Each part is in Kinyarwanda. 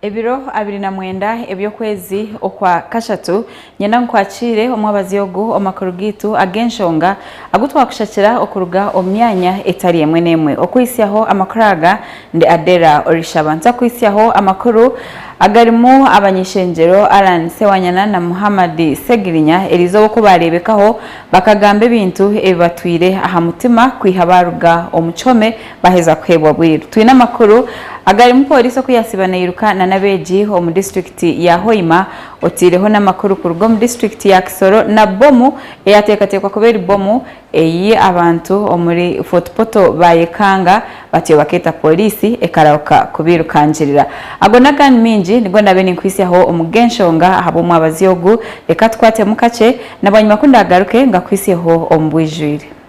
Ebiro 29 ebyokwezi okwa kashatu nyenda nkwakire omwabazi yogu Amakuru gitu agenshonga agutwa kushakira okuruga omyanya etari emwe nemwe okwisyaho amakuraga ndi Adellah Orishaba nta kwisyaho amakuru agarimu abanyishenjero Alan Sewanyana na Muhammad Segirinya erizo ko barebekaho bakagamba ebintu ebibatwire aha mutima kwihabaruga omuchome baheza kwebwa bwiru twina makuru agarimu polisi kuyasibana yiruka na nabeji mu district ya Hoima otireho n'amakuru kurugo mu district ya Kisoro na bomu eyatekatekwa kubera bomu eyi abantu omuri fotopoto bayekanga batiyo baketa polisi ekarauka kubirukanjirira agonagani minji nigo ndabeni nkwisiyaho omugenshonga habo mwabazi yogu reka twate mukace nabanyuma kundagaruke ngakwisiyaho ombwijwire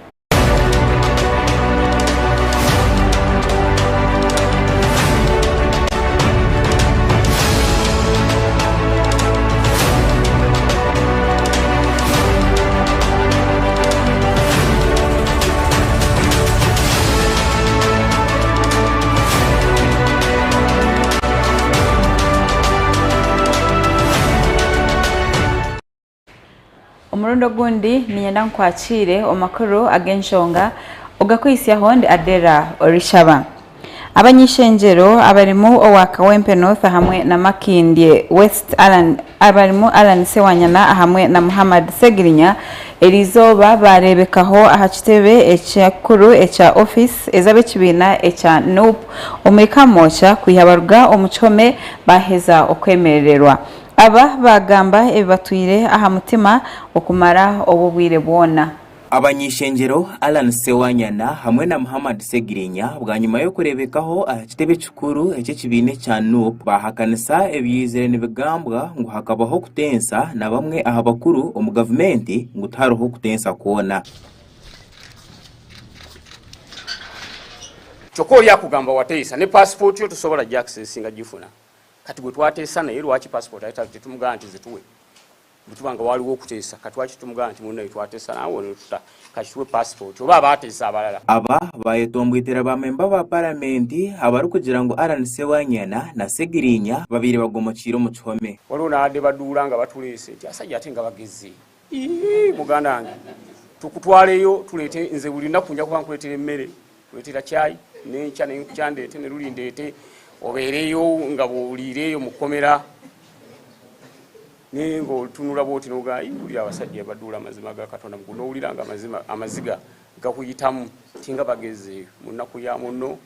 Umurundo gundi ninyenda nkwakire Amakuru agenshonga ugakwisiyaho ndi Adellah Orishaba abanyishenjero abarimu owaka Wempe North hamwe na Makindye West abarimu Alan Sewanyana hamwe na Muhammad Segirinya erizoba barebekaho ahakitebe ecyakuru echa office ezabe kibina echa NUP omwikamocha kwihabaruga omuchome baheza okwemererwa aba bagamba ebibatwire aha mutima okumara obubwire bwona abanyishenjero Alan Sewanyana hamwe na Muhammad Segirinya bwanyuma yo kurebekaho ahakitebe kikuru ecyo kibine cya NUP bahakanisa ebyizere nibigambwa ngo hakabaho kutensa na bamwe aha bakuru omu government ngo taroho kutensa kuona choko yakugamba wateisa ne passport yo tusobola jaccessinga gifuna kati gwe twatesa na yero wachi passport ayita tumuganda zituwe butubanga waliwo okuteesa kati wachi tumuganda munne twatesa nawo ne tuta kashwe passport oba abatesa abalala aba bayetombwitera ba member ba parliament abari kugira ngo Alan Sewanyana na Segirinya babiri bagomokiro mu chome waliwo naade badulanga batulese asajja atenga bagezi muganda wange tukutwaleyo tulete nze bulinda kunja kubankuletera emmere kuletera chai n'encha n'enkyandete ne lulindete obereyo nga bulireyo mukomera ningo tunula boti noga yuli abasajja badula amazima ga Katonda muguno uliranga amaziga gakuyitamu tinga bageze munaku ya muno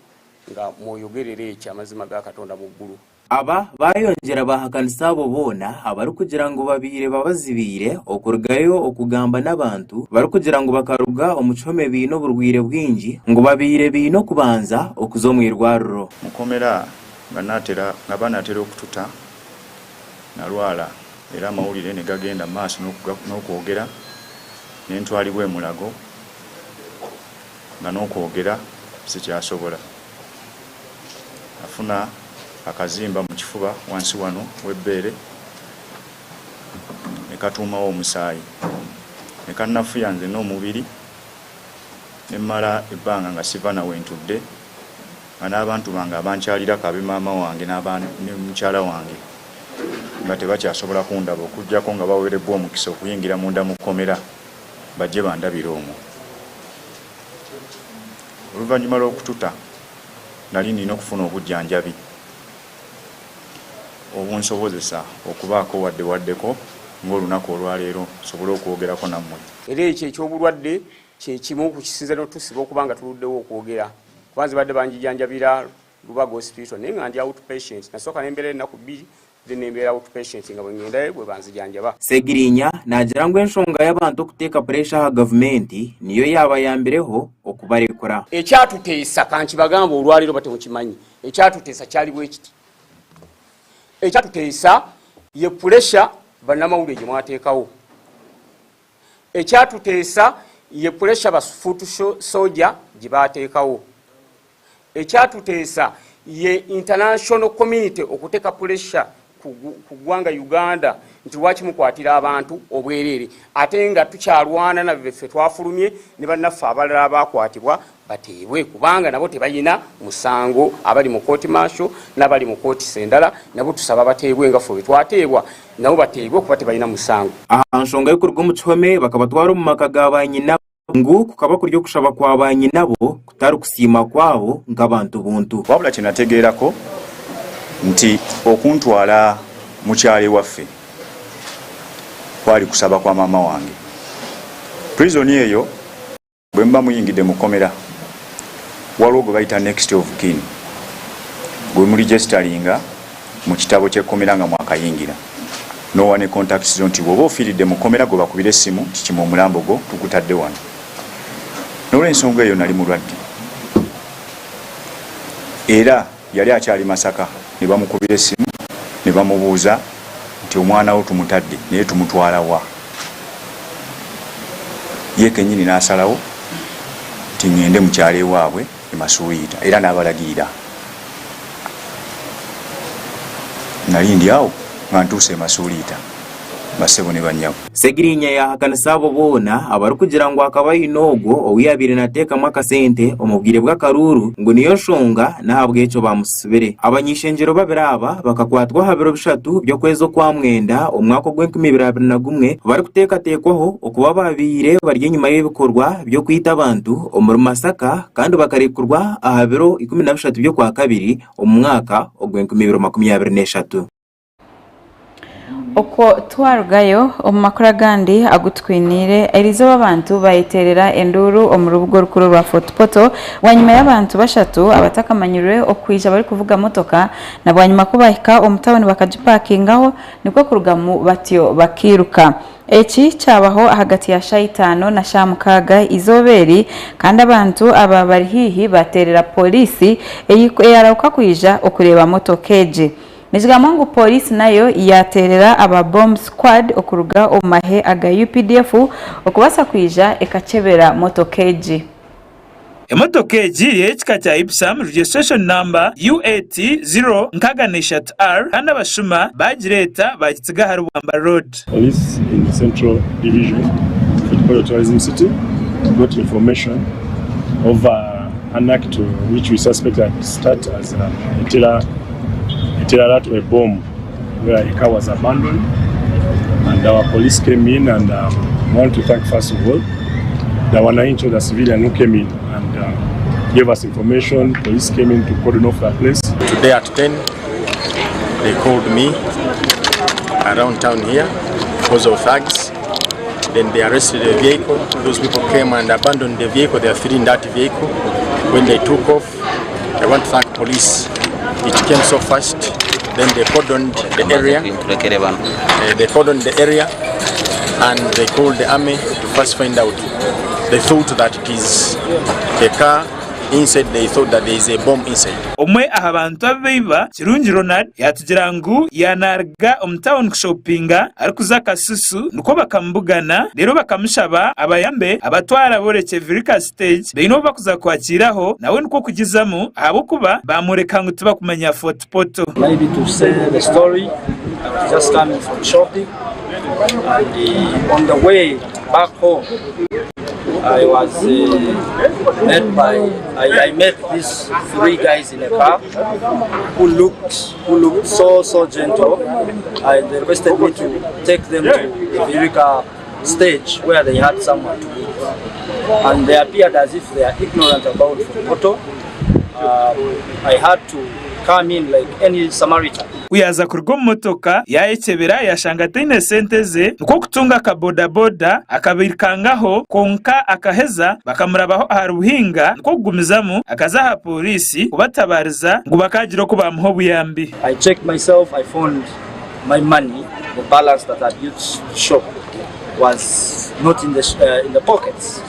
nga moyogerere echa amazima ga Katonda mu ggulu aba bayonjera bahakanisa abo bona abari kugira ngo babire babazibire okurugayo okugamba n'abantu bari kugira ngo bakaruga omuchome bino burwire bwingi ngo babire bino kubanza okuzomwirwaruro mukomera ngabanatera okututa nalwala era amawulire ne gagenda maaso n'okwogera n'entwalibwa emulago nga n'okwogera sikyasobola afuna akazimba mu kifuba wansi wano webbeere ne katuumawo omusaayi ne kannafuya nze n'omubiri ne mmala ebbanga nga siva nawe ntudde nga n'abantu bange abankyalira kabe maama wange ne mukyala wange nga tebakyasobola kundaba okujjako nga baweerebbwa omukisa okuyingira munda mu kkomera bajje bandabira omwo oluvannyuma lw'okututa nali nina okufuna obujjanjabi obunsobozesa okubaako waddewaddeko ng'olunaku olwaleero nsobole okwogerako nammwe era ekyo ekyobulwadde kyekimu ku kisinza n'otusiba okubanga tuluddewo okwogera kubanze badde banjijanjabira Lubaga hospital naye nga ndi outpatient nasooka n'embeera ennaku bbiri nembeera outpatient nga bwe ngenda bwe banzijanjaba Segirinya nagira ngo ensonga y'abantu okuteeka pressure ha gavumenti niyo yabayambireho okubarekura ekyatuteesa kanki bagamba olwaliro batemukimanyi ekyatuteesa kyali bwekiti ekyatuteesa ye pressure bannamawulire gye mwateekawo ekyatuteesa ye pressure bafutu soja gye baateekawo ekyatuteesa ye international community okuteeka pressure ku ggwanga Uganda nti lwaki mukwatira abantu obwerere ate nga tukyalwana na beffe twafulumye ne bannaffe abalala bakwatibwa bateebwe kubanga nabo tebayina musango abali mu kooti maasho n'abali mu kooti sendala nabo tusaba bateebwe nga ffe twateebwa nabo bateebwe kuba tebayina musango. Aha nsonga y'okuruga mu kihome bakabatwara mu maka ga banyina ngu kukaba kuryo kushaba kwa banyinabo kutari kusiima kwabo nk'abantu buntu. Wabula kinategeerako nti okuntwala mukyale waffe kwali kusaba kwa mama wange. Prison eyo bwe mba muyingidde mu komera waliwo gwe bayita next of kin gwe mu registeringa mu kitabo ky'ekkomera nga mwakayingira n'owa ne contacts zo nti bw'oba ofiiridde mu komera gwe bakubira essimu kikima omulambo gwo tugutadde wano. N'olw'ensonga eyo nali mulwadde era yali akyali Masaka ne bamukubira essimu ne bamubuuza nti omwana wo tumutadde naye tumutwala wa. Ye kennyini n'asalawo nti ngende mukyale waabwe e Masuliita era n'abalagirira. Nali ndi awo nga ntuuse e Masuliita basebo ne banyago. Segirinya yahakanisa abo boona abari kugira ngu akabayina ogwo owiyabire nateekamu akasente omubwire bw'akaruru ngu niyo nshonga n'ahabwa ekyo bamusibire. Abanyishengyero babiri aba bakakwatwa aha biro bishatu by'okwezi okwa mwenda omwaka ogw'2021 bari kuteekateekwaho okuba babiire bari enyuma y'ebikorwa by'okwita abantu omuri Masaka kandi bakarekurwa aha biro 13 by'okwa kabiri omu mwaka ogw'2023. Oko twarugayo omu makuru agandi agutwinire erizo abantu bayiterera enduru omu rubugo rukuru rwa Fort Portal wanyuma y'abantu bashatu abatakamanyirwe okwija bari kuvuga motoka na bwanyuma kubahika omutawuni bakajipakingaho niko kurugamu batyo bakiruka. Eki cyabaho hagati ya shayitano na shamukaga izoberi kandi abantu aba bari hihi baterera polisi eyarauka kwija okureba motoka eje. Nijigamangu polisi nayo yaterera aba bomb squad okuruga omahe aga UPDF okubasa kwija ekachebera motokeji. Emotokeji yechika cha Ipsam registration number UAT 0 kandi abashuma bagireta bakitiga hari Bwamba Road. Police in Central Division for Tourism City got information of an act which we suspect that start as a terror to a bomb where a car was abandoned, and our police came in and want to thank first of all the Wananchi, the civilian who came in and gave us information. Police came in to cordon off that place. Today at 10 they called me around town here because of thugs. Then they arrested the vehicle. Those people came and abandoned the vehicle. There are 3 in that vehicle. When they took off, I want to thank police. It came so fast. Then they cordoned the area. They cordoned the area and they called the army to first find out. They thought that it is the car inside. They thought that there is a bomb inside. Omwe abantu abeiba Kirungi Ronald yatugira ngu yanarga omtown shoppinga arikuza kasusu nuko bakambugana rero bakamushaba abayambe abatwara boreke Virika stage beino bakuza kwakiraho nawe nuko kugizamu abo kuba bamureka ngo tuba kumenya Fort Portal. Maybe to say the story, just coming from shopping and on the way back home I was I met these 3 guys in a car who looked so gentle. They requested me to take them to the Virika stage where they had someone to meet, and they appeared as if they are ignorant about photo. I had to come in like any Samaritan. Uyaza kurgo motoka yaekebera yashanga tine sente ze nuko kutunga ka boda boda akabirikangaho konka akaheza bakamurabaho haruhinga nuko kugumizamu akazaha polisi kubatabariza ngo bakagiro ko bamuho buyambi. I checked myself. I found my money, the balance that I used to shop was not in the pockets.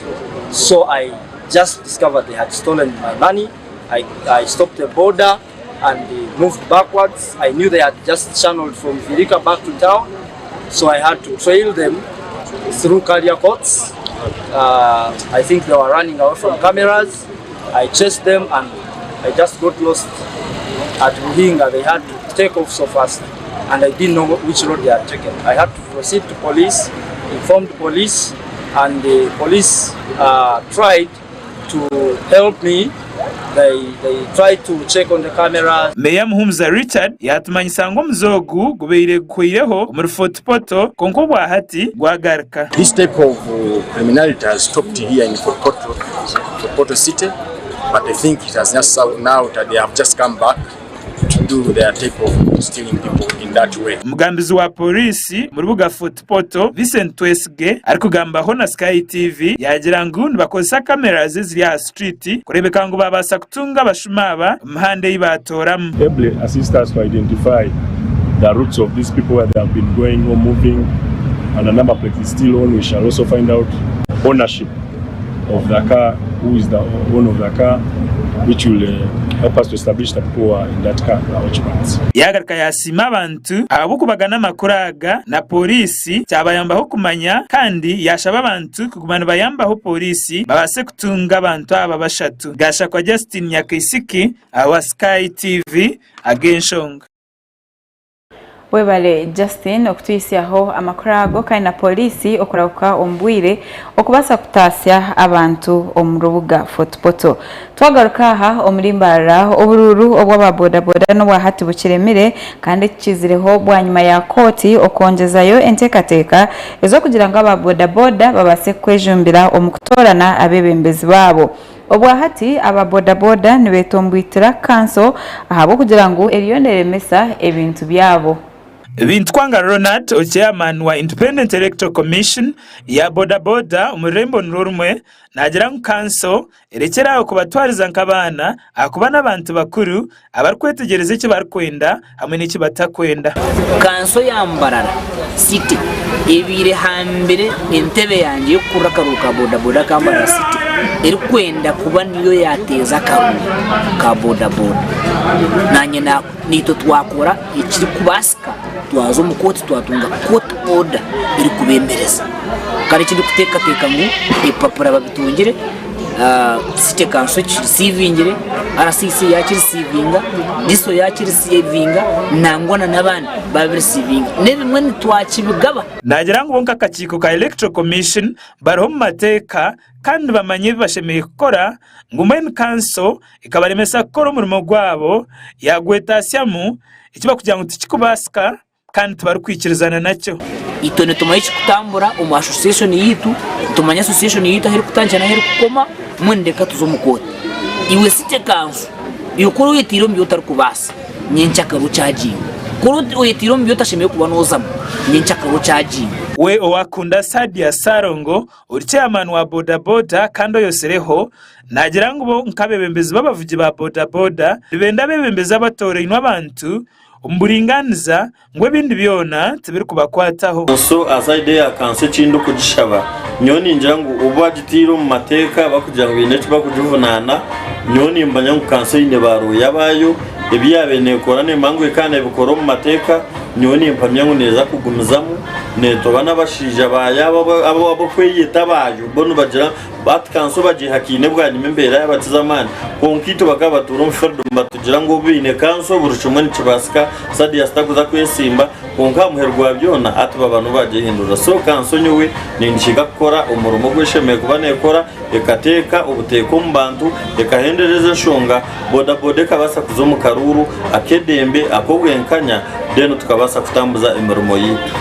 So I just discovered they had stolen my money. I stopped the border and moved backwards. I knew they had just channeled from Virika back to town, so I had to trail them through carrier courts. I think they were running away from cameras. I chased them and I just got lost at Ruhinga. They had to take off so fast. and I didn't know which road they had taken. I had to proceed to police, inform the police, and the police tried to help me. They tried to check on the cameras. Meya Muhumuza Richard yatumanyisa ngo muzogu gubeire kuireho umurufoti poto konko bwahati gwagaruka. This type of criminality has stopped here in Poto City, but I think it has just now that they have just come back to do their type of stealing people in that way. Mugambizi wa polisi mu rubuga Poto Vincent Twesge ari kugambaho na Sky TV yagira ngo bakoza cameras ziri ya street kurebeka ngo babasa kutunga bashumaba impande y'ibatoramu. Able assist us to identify the routes of these people where they have been going or moving, and the number plate is still on. We shall also find out ownership of the car, who is the owner of the car, which will help us to establish the people in that car occupants. Yagaruka yasima abantu abukubagana makuraga na polisi cyabayambaho kumanya kandi yashaba abantu kugumana bayambaho polisi babase kutunga abantu aba bashatu. Gasha kwa Justin Nyakisiki wa Sky TV agenshonga. Webale Justin okutuyisiaho amakurago kandi na polisi okurabuka ombwire okubasa kutasya abantu omurubuga fotopoto. Twagaruka aha omurimbara obururu obwa boda boda no bwahati bukiremire kandi kizireho bwanyuma ya koti okongezayo entekateka ezo kugira ngo aba boda boda babase kwejumbira omukutorana abebembezi babo. Obwahati aba boda boda nibetombwitira kanso ahabo kugira ngo eriyonere mesa ebintu byabo. Bintwanga Ronald, chairman wa Independent Electoral Commission ya boda boda umurembo nurumwe nagira ngo kanso erekera okubatwariza nkabana akubana abantu bakuru abarikwetegereza iki barikwenda hamwe n'iki batakwenda. Kanso yambarara city ebire hambere entebe yanje yo kurakaruka boda boda kambara city erikwenda kuba niyo yateza ka boda boda nanye na nito twakora ikiri kubasika twazo mukoti twatunga court order iri kubembereza kare kindi kuteka ngo ipapura babitungire city council receivingire RCC yakiri receiving diso yakiri receiving nangwana nabandi ba receiving nebimwe ntwakibigaba nagira ngo bonka kakiko ka Electoral Commission bariho mu mateka kandi bamanye bashemeye gukora ngo main council ikabaremesa gukora umurimo gwabo yagwetasyamu ikiba kugira ngo tikikubasika kandi tubarukwikirizana nacyo. Itone tumayichi kutambura umu association yitu tumanya association yitu aheri kutanjana aheri kukoma mwendeka tuzomukoti iwe city council yukuru yitiro mbyo tarukubasa nyenchaka ruchaji kuru yitiro mbyo tashemeye kubanoza nyenchaka ruchaji. We owakunda Sadia Sarongo uri chairman wa boda boda kando yosereho nagira ngo nkabebembezi babavugi ba boda boda bibenda bebembeza batore inwa abantu umburinganiza ngo bindi byona tubiri kubakwataho. So aside ya kanse chindo kujishaba nyoni njangu ubagitiro mu mateka bakugira ngo bintu bakujuvunana nyoni mbanya ngo kanse ine baro yabayo ebyabene korane mangwe kana bikoro mu mateka nyoni mpamya ngo neza kugumizamo neto bana bashija bayaba abo kwiyita bayo bono bagira batkanso baje hakine bwanyuma imbere y'abatizamana konkito bakabatura umferdo mbatugira ngo bine kanso burucumwe n'ikibasika Sadia stakuza kwesimba konka muherwa byona ati babanu baje hindura so kanso nyowe ninjiga gukora umurumo gweshemeye kubanekora ekateka ubuteko mbantu ekahendereza shonga boda boda kabasa kuzomu karuru akedembe akobwenkanya deno tukabasa kutambuza imirumo yitu.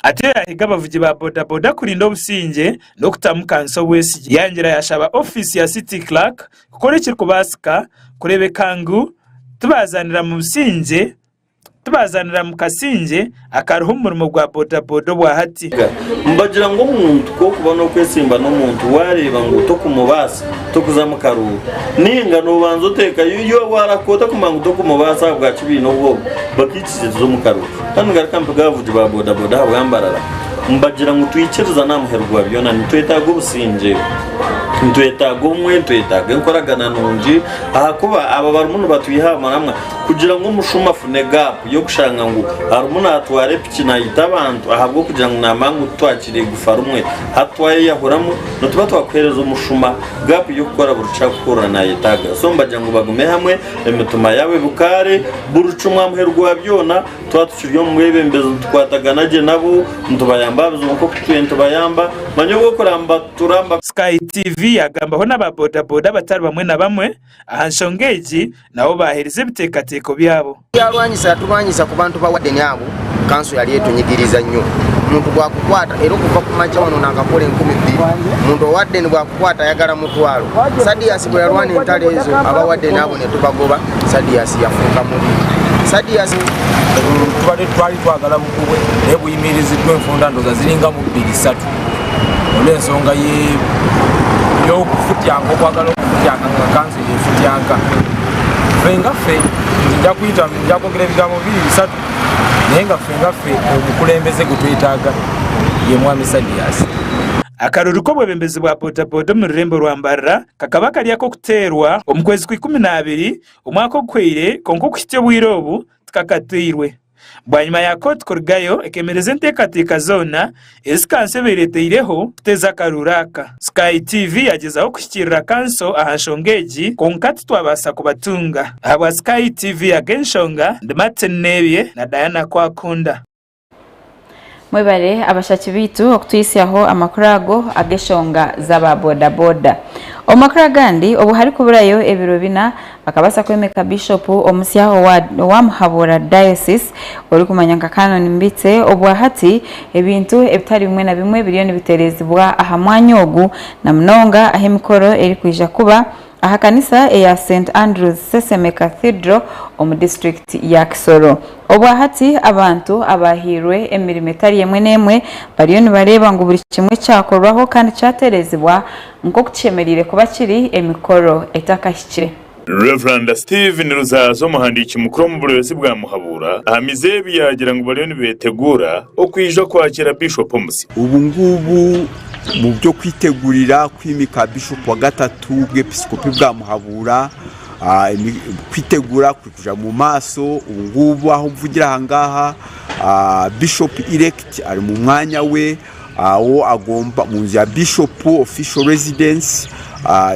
Ate yahiga bavugi ba boda boda kurinda obusinge no kutamukanso wesi yangira yashaba office ya city clerk kukorekera kubasika kurebeka ngo tubazanira mu businge tubazanira mu kasinge akaruho umurimo gwa boda boda bwahati mbagira ngo umuntu ko kubona kwesimba no muntu wareba ngo to kumubasa to kuzamukaru ninga no banzo teka yo warakota kumangu to kumubasa bwa kibino bwo bakikize zo mukaru kandi garaka mvuga bavugi ba boda boda bwambarara mbagira ngo tuyikiriza namuherwa byona nitwetaga ubusinje ntwetaga umwe ntwetaga nkoragana nunji aha kuba aba barumuno batuyihama namwe kugira ngo umushuma fune gap yo gushanga ngo harumuna atware pikina yitabantu ahabwo kugira ngo namangu twakire gufara umwe hatwaye yahuramo no tuba twakwereza umushuma gap yo gukora buruca kurana yitaga so mbagira ngo bagume hamwe emituma yawe bukare burucumwa muherwa byona twatuciryo mwebembezo twataganaje nabo ntubayamba bizunko kutwento bayamba manyogo kuramba turamba. Sky TV yagambaho n'ababodaboda batari bamwe na bamwe ahanshongeji nabo baherize bitekateko byabo turwanyisa ku bantu bawadde nyabo kanso yali etunyigiriza nnyo muntu bwakukwata era okuva ku majja wano nangakole 12 muntu owadde bwakukwata ayagala mutwalo Sadias bwe yalwana entale ezo abawadde nabo ne tubagoba Sadias yafuuka mubi Sadias twali twagala bukubwe naye buyimiriziddwa enfunda ndoza ziringa mu 2-3 olw'ensonga y'okufutyanka okwagala okufutyanka nga kanso yefutyanka ffe njja kuyita njja kwogera ebigambo 2-3 naye nga ffe omukulembeze gwe twetaaga ye mwami Sadias. Akaruru k'obwebembezi bwa bodaboda mu rurembo rwa Mbarara kakaba kalyako kuteerwa omu kwezi kwa 12 omwaka ogw'eire konka okuhitya obwire obu tikakatirwe bwanyuma yako tukurugayo ekemereza enteekateeka zoona ezikanso beereteireho kuteza akaruru aka. Sky TV yagezaho kushyikirira kanso ahanshongeji konka titwabaasa kubatunga. Ahabwa Sky TV ag'enshonga ndi Martin Nebye na Diana Kwakunda. Mwebale abashaki bitu okutuyisyaho amakuru ago ag'eshonga z'aba bodaboda. Omakuru agandi obu hari kuburayo ebiro bina bakabasa kwemeka Bishop omusyaho wa Muhabura Diocese ori kumanyanga Canon Mbitse obu hati ebintu ebitari bimwe na bimwe biriyo nibiterezibwa aha mwanya ogu na mnonga ahemikoro eri kwija kuba aha kanisa eya St Andrews Seseme Cathedral omu district ya Kisoro. Obu hati abantu abahirwe emirimo etari yemwe nemwe bariyo nibareba ngo buri kimwe cyakorwaho kandi cyaterezibwa nko kucemerire kuba kiri emikoro etakashyikire. Reverend Steven Ruzazo muhandiki mukuru mu buyobozi bwa Muhabura ahamize biyagira ngo bariyo nibetegura okwija kwakira Bishop Omusi. Ubu ngubu mu byo kwitegurira kwimika Bishop wa gatatu bw'episkopi bwa Muhabura kwitegura kuja mu maso ubu ngubu aho mvugira ahangaha Bishop elect ari mu mwanya we aho agomba mu nzu ya Bishop official residence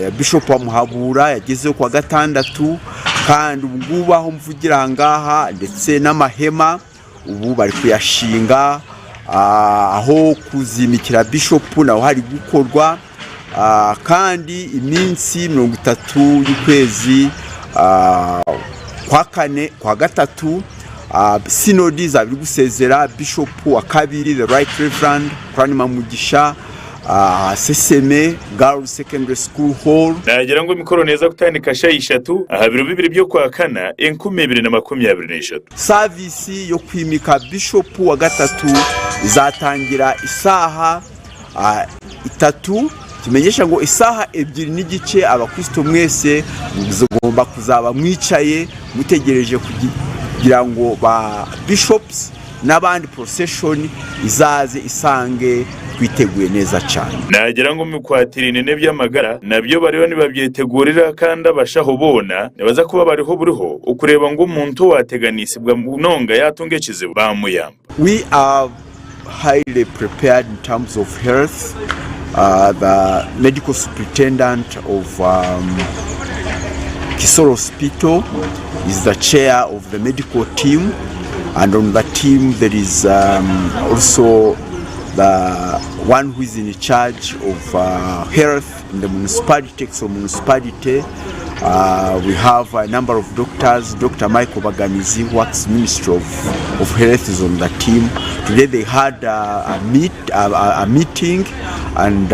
ya Bishop wa Muhabura yagezeho kwa gatandatu kandi ubu ngubu aho mvugira ahangaha ndetse n'amahema ubu bari kuyashinga aho kuzimikira Bishop naho hari gukorwa kandi iminsi 30 y'ukwezi kwa gatatu sinodi zabiri gusezera Bishop wa kabiri the right reverend Kurani Mamugisha Seseme Girls Secondary School Hall. Nagira ngo mikoro neza kutandika shayishatu aha biro bibiri byo kwa kana 2023. Service yo kwimika Bishop wa gatatu izatangira isaha 3 kimenyesha ngo isaha 2 n'igice abakristo mwese mugomba kuzaba mwicaye mutegereje kugira ngo ba bishops n'abandi procession izaze isange twiteguye neza cyane. Nagira ngo mukwatira inene by'amagara nabyo bariho nibabyetegurira kandi abashaho bona nibaza kuba bariho buriho ukureba ngo umuntu wateganisibwa munonga yatungekize bamuyamba. We are highly prepared in terms of health. The medical superintendent of Kisoro Hospital is the chair of the medical team, and on the team there is also the one who is in charge of health in the municipality. So municipality, we have a number of doctors. Dr. Michael Baganizi, who works Ministry of Health, is on the team. Today they had a meeting, and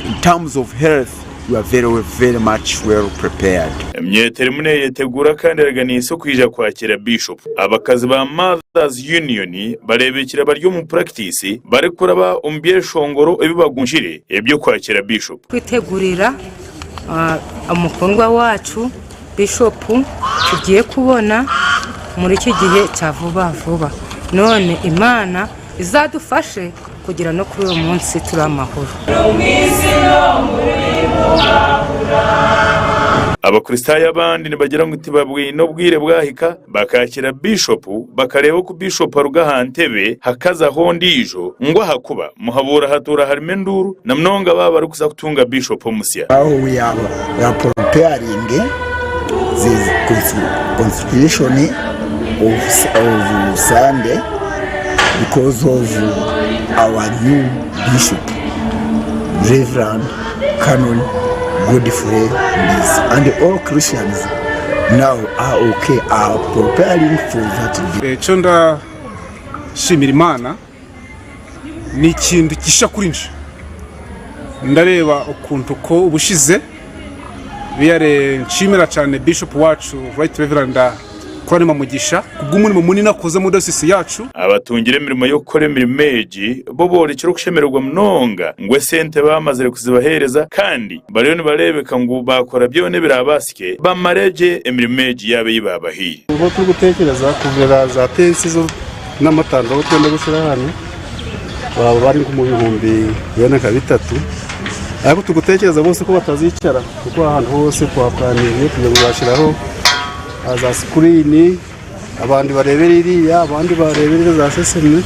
in terms of health, we are very much well prepared. Myeteremune yetegura kandi araganisho kwija kwakira Bishop. Abakazi ba Mothers Union barebekira baryo mu practice bare kuraba umbyeshongoro ebibagunjire ebyo kwakira Bishop. Kwitegurira umukundwa wacu Bishop tugiye kubona muri iki gihe cya vuba none Imana izadufashe kugira no kuri uyu munsi turi amahoro. abakristayo abandi nibagira ngo tibabwiye no bwire bwahika bakakira bishop bakareba ku bishop rugahantebe hakaza hondijo ngo hakuba muhabura hatura harime nduru na mnonga baba ari kuza kutunga bishop musya. We are preparing the constitution of Sunday because of our new bishop, Reverend Canon Godfrey, and all Christians now are preparing for that. Chonda shimirimana ni ikintu gisha kuri nje ndareba ukuntu ko ubushize biyare nshimira cyane bishop wacu Right Reverend Kurani Mamugisha kubw'umurimo munini akoze mu dosisi yacu. Abatungire imirimo yo gukora imimeji bo borekera kushemererwa mnonga ngwe sente bamaze kuzibahereza kandi bariyo nibarebeka ngo bakora byone birabasike bamareje imimeji yabe yibabahiye. Ubu turi gutekereza kuvera za tensi zo n'amatanda aho twenda gushira hano baba bari mu bihumbi yone ka bitatu ariko tugutekereza bose ko batazicara kuko ahantu hose kwa planning kugira ngo bashiraho za screen abandi barebera iriya abandi barebera za seseme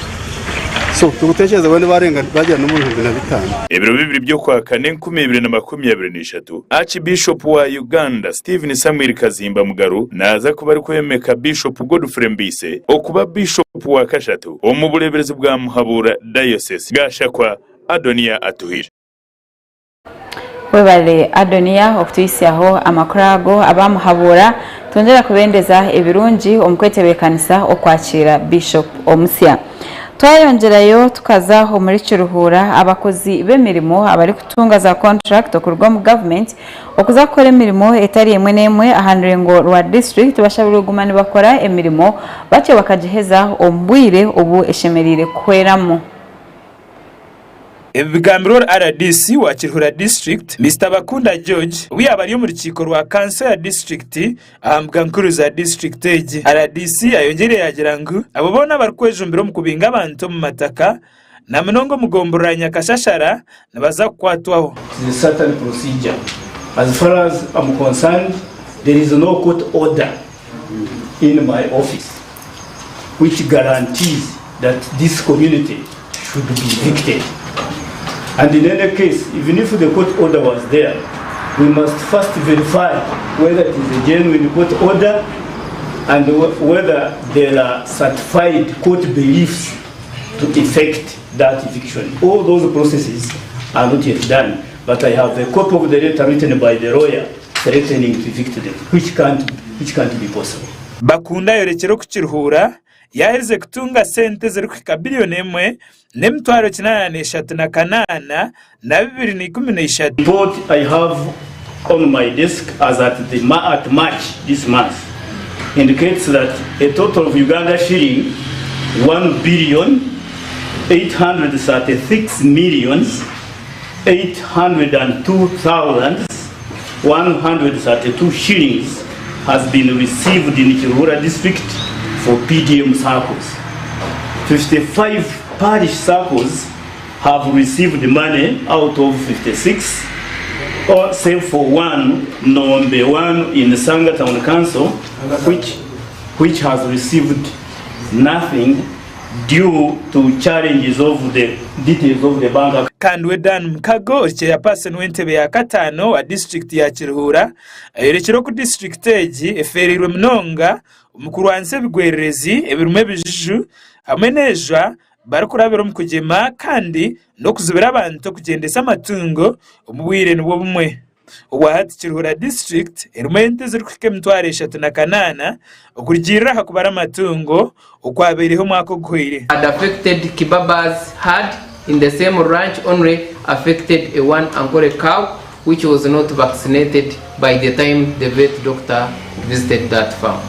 so tugutekereza abandi barenga bajya no mu 2005. Ibiro bibiri byo kwa kane 2023 Archbishop wa Uganda Stephen Samuel Kazimba Mugaru naza kuba ari kwemeka Bishop Godfrey Mbise okuba Bishop wa kashatu mu buleberezi bwa Muhabura Diocese gashakwa Adonia Atuhira. Webale Adonia okutuyisyaho amakurago abamuhabura tongera kubendeza ebirungi omukwetebe kanisa okwakira Bishop omusya. Twayongerayo tukazaho muri Kiruhura abakozi b'emirimo abari kutunga za contract okurwa mu government okuza gukora emirimo etari emwe n'emwe ahanrengo rwa district bashabira gumani bakora emirimo bacyo bakagiheza ombwire ubu eshemerire kweramo. Ebigambiro RDC wa Kiruhura district Mr. Bakunda George uyabari mu rukiko rwa council ya district Amakuru za district age RDC ayongereye yagira ngo abo bona barikwejumbiro mu kubinga abantu mu mataka na mnongo mugomboranya kashashara nabaza kwatwaho. The certain procedure as far as I'm concerned there is no court order in my office which guarantees that this community should be evicted. And in any case, even if the court order was there, we must first verify whether it is a genuine court order and whether there are certified court beliefs to effect that eviction. All those processes are not yet done, but I have a copy of the letter written by the lawyer threatening to evict them, which can't be possible. Bakunda yorekero ku Kiruhura yaheze kutunga sente ziri ku kabiliyoni emwe n'emitwaro 83 na 2013. Report I have on my desk as at March this month indicates that a total of Uganda shilling 1,836,802,132 shillings has been received in Kiruhura district for PDM circles. 55 parish circles have received money out of 56, or save for one, number one in the Sanga Town Council, which has received nothing due to challenges of the details of the bank. Kandwe Dan Mkago ya person wentebe ya katano wa district ya Kiruhura ayerekero ku district age eferirwe mnonga umukuru wanse bigwererezi ebirume bijiju ameneja barakurabira mu kugema kandi no kuzubira abantu kugendesa amatungo umubwire n'ubwo bumwe ubahati Kiruhura district erumente ziri kwike mtware 38 ukurgira hakubara amatungo ukwabereho mwako guhire. Had affected Kibaba's herd in the same ranch only affected a one Ankore cow which was not vaccinated by the time the vet doctor visited that farm.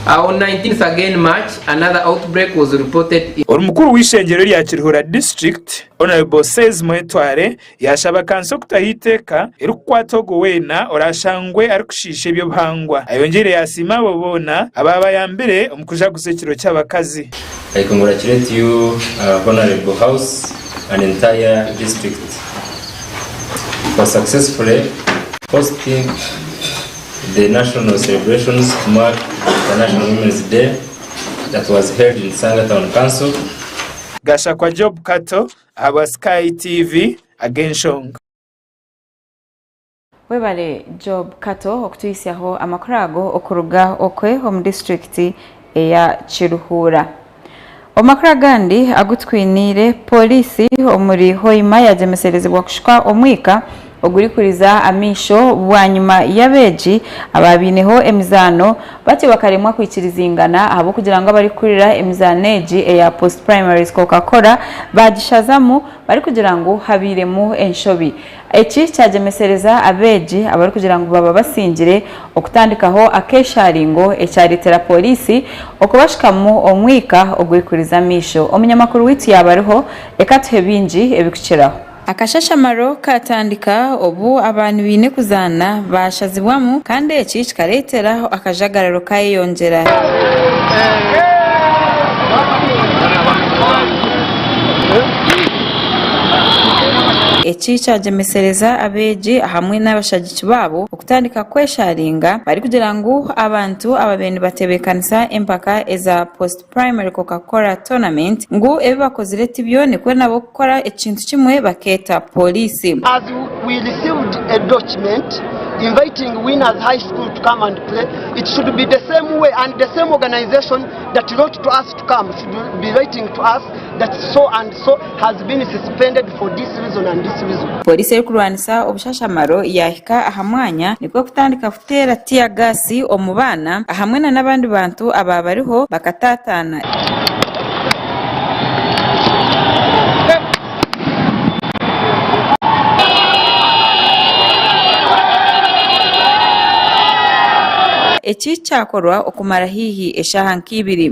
On 19th again March, another outbreak was reported in Orumukuru w'ishengero rya Kirihura District Honorable Says Mwetware yashaba kanso kutahiteka erukwatogo wena orashangwe arikushisha ibyo bhangwa ayongere yasima bobona ababa yambere omukuja gusekiro cy'abakazi. I congratulate you, Honorable House and entire district for successfully hosting the national celebrations to mark International Women's Day that was held in Sanga Town Council. Gasha kwa Job Kato, aba Sky TV, Agenshong. Webale Job Kato okutuyisyaho amakurago okuruga okwe home district eya Kiruhura. Omakura gandi agutwinire polisi omuri Hoima yajemeserezebwa kushika omwika ogurikuriza amisho bwanyuma yabeji ababineho emizano bati bakaremwa kwikirizingana abo kugira ngo bari kurira emizaneji eya post primary Coca-Cola bagishazamu bari kugira ngo habiremu enshobi eki cyajemesereza abeji abari kugira ngo baba basingire okutandikaho akesharingo ecyaritera polisi okubashikamu omwika ogurikuriza amisho. Omunyamakuru witu yabariho ekatuhe bingi ebikukiraho. Akashashamaro katandika obu abantu bine kuzana bashazibwamu kandi eki kikaretera akajagararo kayeyongera. Eki cyajemesereza abeji hamwe n'abashagiki babo okutandika kwesharinga bari kugira ngo abantu ababeni batebekanisa empaka eza post primary Coca-Cola tournament ngo ebe bakozire tibyo nikwe nabo gukora ekintu kimwe baketa polisi. As we received a document inviting Winners High School to come and play, it should be the same way, and the same organization that wrote to us to come should be writing to us that so and so has been suspended for this reason and this reason. Polisi y'ukurwanisa obushashamaro yahika ahamwanya nikwe kutandika kutera tia gasi omubana ahamwe n'abandi bantu ababariho bakatatana. Eki cyakorwa okumara hihi eshaha nk'ibiri.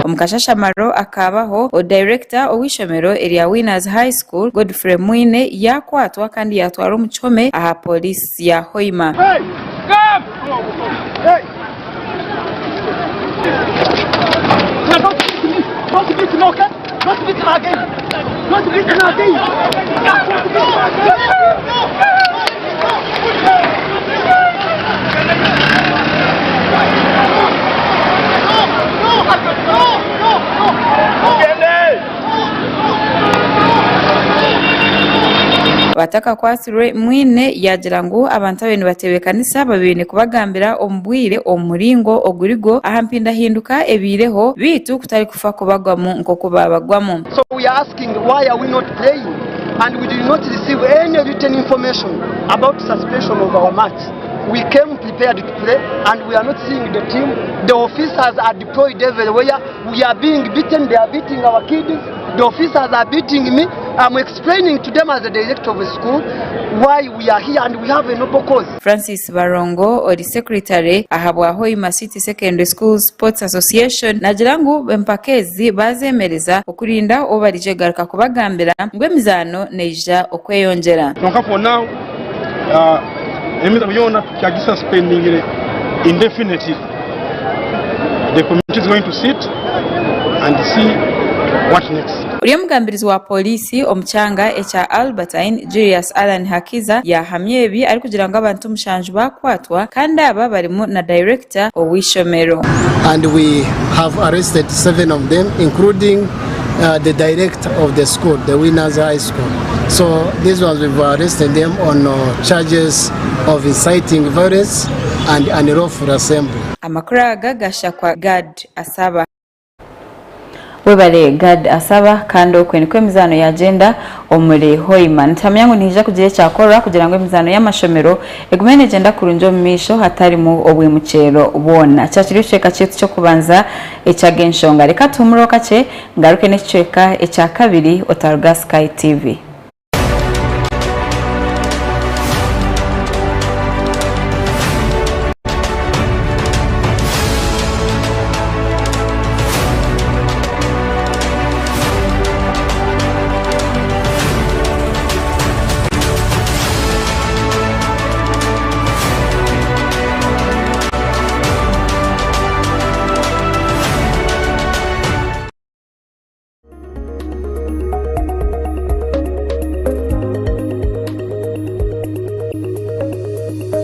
Omukashashamaro akabaho o director owishomero area Winners High School Godfrey Mwine yakwatwa kandi yatwara omuchome aha polisi ya Hoima. Hey! Come! Hey! Don't beat him, okay? Don't beat him again! Don't beat him again! Bataka kwasirwe Mwine yagira ngo abantu abene batebekanisa babine kubagambira ombwire omuringo ogurigo ahampinda hinduka ebireho bitu kutari kufa kubagwamo nko kubabagwamo. So we are asking why are we not playing, and we did not receive any written information about suspension of our match. We came prepared to play and we are not seeing the team. The officers are deployed everywhere. We are being beaten, they are beating our kids. The officers are beating me. I'm explaining to them as the director of the school why we are here and we have a noble cause. Francis Barongo ori secretary ahabwa Hoima City Secondary School Sports Association nagirangu empakezi bazemereza okurinda obarije garuka kubagambira ngwe mizano neija okweyongera. Donc for now emizabiyona kyagi suspending indefinitely. The committee is going to sit and see what next. Uriye mugambirizi wa polisi omuchanga echa Albertine Julius Alan Hakiza yahamyebi ari kugira ngo abantu mushanju bakwatwa kandi aba barimo na director owishomero. And we have arrested 7 of them including the director of the school, the Winners High School. So these ones we've arrested them on charges of inciting violence and unlawful assembly. Amakuru aga gasha kwa Gad asaba webale gad asaba kandi okweniko emizano ya agenda omuri hoiman tamyango ntija kugira cyakora kugira ngo emizano y'amashomero egumene agenda kurunjo misho hatari mu obwimucero bona cyakirisheka cyetu cyo kubanza ecagenshonga reka tumuroka cye ngaruke n'iceka eca kabiri Otarga Sky TV.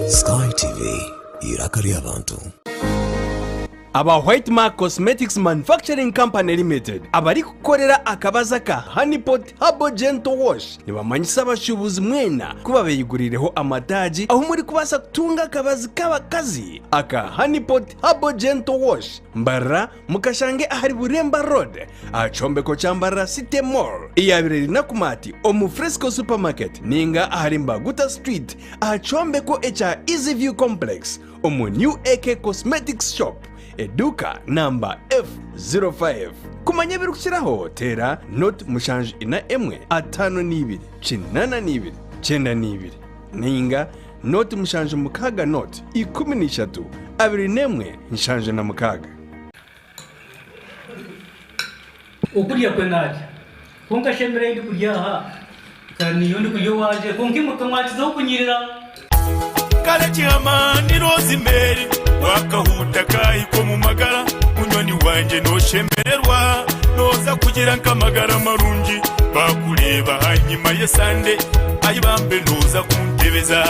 Sky TV irakari abantu. Aba White Mark Cosmetics Manufacturing Company Limited abari kukorera akabaza ka Honeypot Herbal Gentle Wash nibamanyisa abashubuzi mwena kuba beyigurireho amadaji aho muri kubasa kutunga akabazi k'abakazi aka Honeypot Herbal Gentle Wash mbara mukashange ahari Buremba Road achombeko cyambara City Mall iyabireri nakumati omu Fresco Supermarket ninga ahari Mbaguta Street achombeko echa Easy View Complex omu New AK Cosmetics Shop Eduka number F05 kumanya birukiraho tera not mushanje ina emwe atano nibiri chinana nibiri chenda nibiri ninga not mushanje mukaga not 13 abiri nemwe nshanje na mukaga ukuriya kwenaki kunga shemere ndi kurya ha kandi yondi kuyo waje kunki mukamwakizaho kunyirira kale cyama ni Rosemary wakahuta kahiko mu magara munyoni wanje no shemererwa noza kugira nkamagara marungi bakureba hanyuma yesande ayibambe noza kuntebeza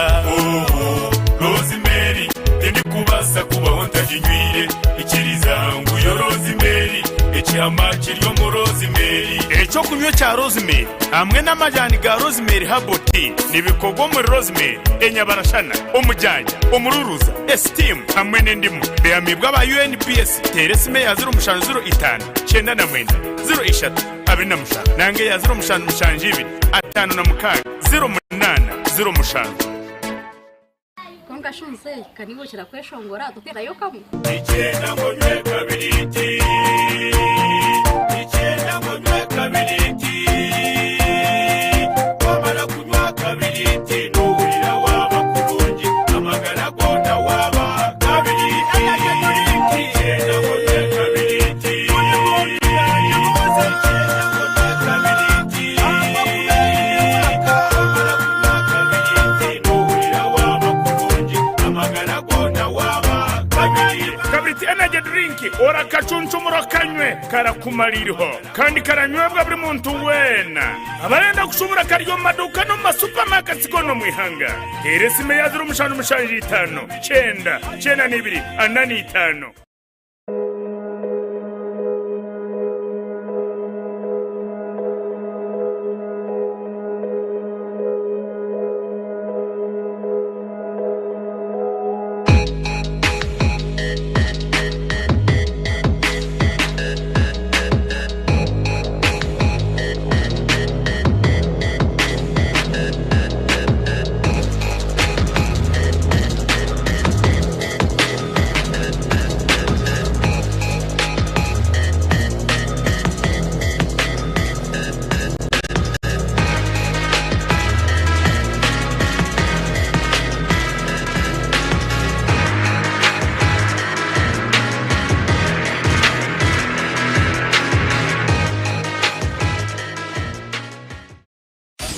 Rosemary ndi kubasa kubaho ntajinywire ikiriza ngo yo Rosemary ecyama kiryo mu Rosemary ecyo kunywa cya Rosemary hamwe n'amajani ga Rosemary Herbal Tea nibikogo muri Rosemary enyabarashana omujanja omururuza esteem hamwe n'endimu beyamibwa ba UNPS teresime ya 0505 cyenda na mwenda 03 abina mushana nange ya 05 mushanjibiri atano na mukaga 08 05 konga shunze kanibo kira kweshongora dutera yo kamwe icyenda ngo nywe kabiriti icyenda ngo nywe kabiriti wamara kunywa kabiriti nuhurira waba kurungi amagara gona waba kabiriti icyenda ngo nywe kabiriti energy drink ora kacunchumuro kanywe karakumaririho kandi karanywebwa buri muntu wena abarenda gushobora karyo maduka no masupermarkets gono mwihanga teresime ya 05 cyenda 92 85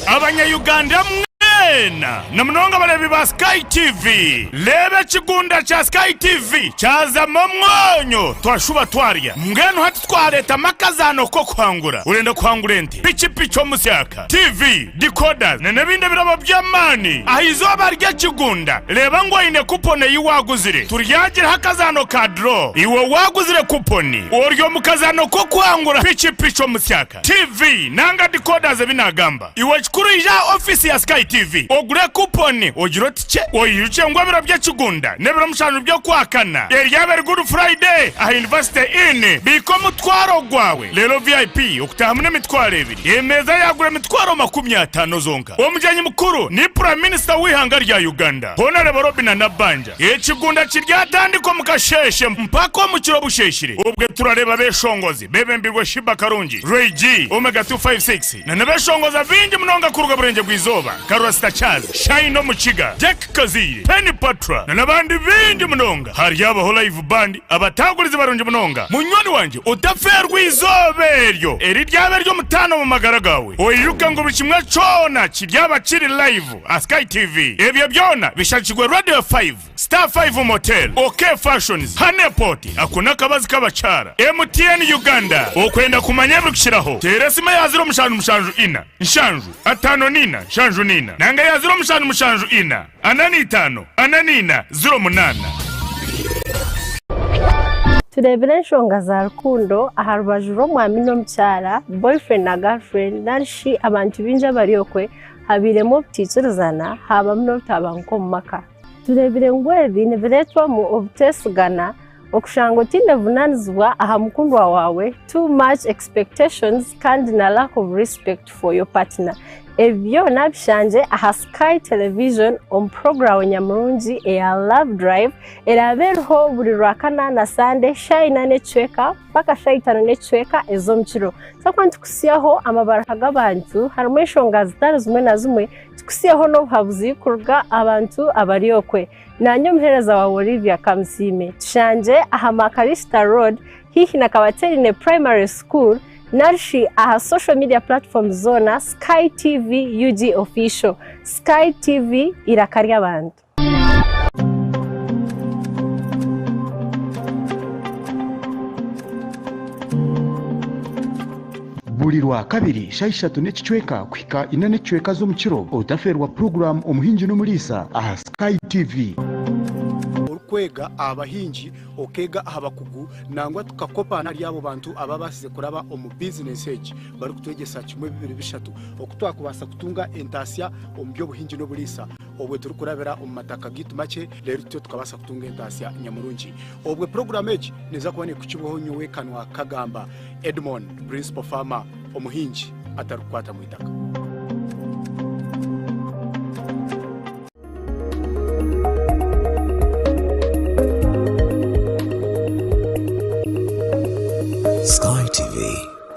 Abanya-Uganda mwena na mnonga balebi ba Sky TV lebe kigunda cha Sky TV chaza momwonyo twashuba twarya mbwenu hati twareta makazano ko kwangura urenda kwangura ente pichi omusyaka TV decoders nebinde birabo byamani ahizo barya kigunda leba ngo ine kupone yiwaguzire turyagira hakazano ka draw iwe waguzire kuponi oryo mukazano ko kwangura pichi omusyaka TV nanga decoders binagamba iwe chikuru ija office ya Sky TV kabiri ogure kuponi ogira otike oyiruke ngo abira bya kigunda nebira mushanu byo kwakana eryabe good friday aha university in biko mutwaro gwawe lero VIP okutahamune mitwaro ebiri emeza yagura mitwaro 50 zonka omujyanyi mukuru ni prime minister w'ihanga rya Uganda Honorable Robin Nabanja ekigunda kiryatandiko mukasheshe mpako mu kiro busheshire ubwe turareba beshongozi bebembirwe Shiba Karungi Ray G Omega 256 na nabeshongoza vindi mnonga kuruga burenge bwizoba Karwa Stachaz Shine mu kiga Jack Kaziri Penny Patra na nabandi vindi mnonga hari yaba live band abatagurize barunje mnonga munywani wanje utaferwa izoberyo eri ryabe ryo mutano mu magaragawe oyiruka ngo bikimwe cona kiryaba kiri live Sky TV ebyo byona bishakirwe Radio 5 Star 5 Motel OK Fashions Haneport akuna kabazi kabachara MTN Uganda okwenda kumanya bikishiraho teresima ya 0 ina nshanju atano nina nshanju nina nanga ya 0 ina ananitano ananina 08 turebere nshonga za rukundo aha rubajuro mwami no mcyara boyfriend na girlfriend narishi abantu binja bariyokwe habiremo butikirizana haba mno tabanko mumaka turebere ngwebi neveretwa mu obutesugana okushango tinde vunanizwa aha mukundwa wawe too much expectations kandi na lack of respect for your partner ebyo nabishanje aha Sky Television on program nyamurungi ya Love Drive eraberho buri rwakana na Sunday shayina necweka paka shayitana necweka ezo mchiro sakwantu kusiyaho amabara gabantu harimo inshonga zitari zimwe na zimwe tukusiyaho no habuzi kurga abantu abariyokwe nanyo mhereza wa Olivia Kamsime tushanje aha Makarista Road hihi na Kawaterine Primary School narishi aha social media platform zona Sky TV UG official Sky TV irakarya abantu buri rwa kabiri shayishatu n'ekicweka kwika ina n'ekicweka zo mukiro otaferwa program omuhinji n'umulisa aha Sky TV kwega abahinji okega abakugu nangwa tukakopana ryabo bantu ababasize kuraba omu business age bari kutwegesa kimwe bibiri bishatu okutwakubasa kutunga entasya ombyo buhinji no bulisa obwe turi kurabera omu mataka gitu make rero tyo tukabasa kutunga entasya nyamurungi obwe program age neza kubone kukiboho nyuwe kanwa kagamba Edmond principal farmer omuhinji atarukwata mu itaka Sky TV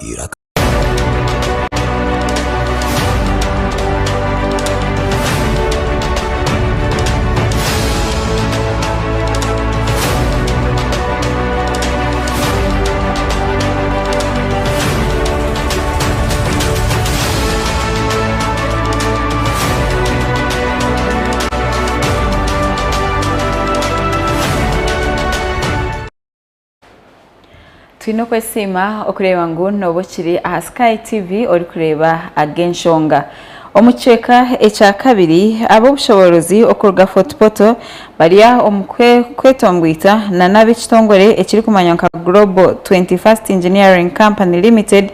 Iraq. Twino kwesima okureba ngo nobokiri aha Sky TV ori kureba agenshonga omucheka echa kabiri abo bushoborozi okuruga fotopoto bariya omukwe kwetombwita na nabe kitongore ekiri kumanyanka Global 21st Engineering Company Limited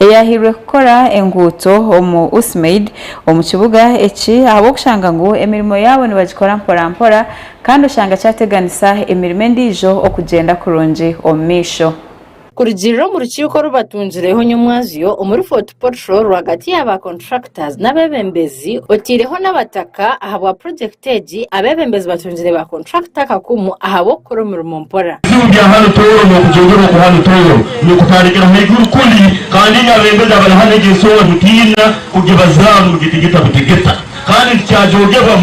eyahirwe kukora enguto omu Usmaid omu kibuga eki abo kushanga ngo emirimo yabo nibagikora mpora kandi ushanga cyateganisa emirimo ndijo okugenda kurungi omisho kurugiriro mu rukiko rubatunjireho nyumwaziyo omuri Fort Portfolio rwagati y'aba contractors n'abebembezi otireho n'abataka ahabwa projected abebembezi batunjire ba contractor kakumu ahabo koro mu rumompora bya hano toro no kujogera ko hano toro no kutarikira hejuru kuli kandi abebembezi abahane gisowa mutina kugibazamu gitigita butigita kandi cyajogeba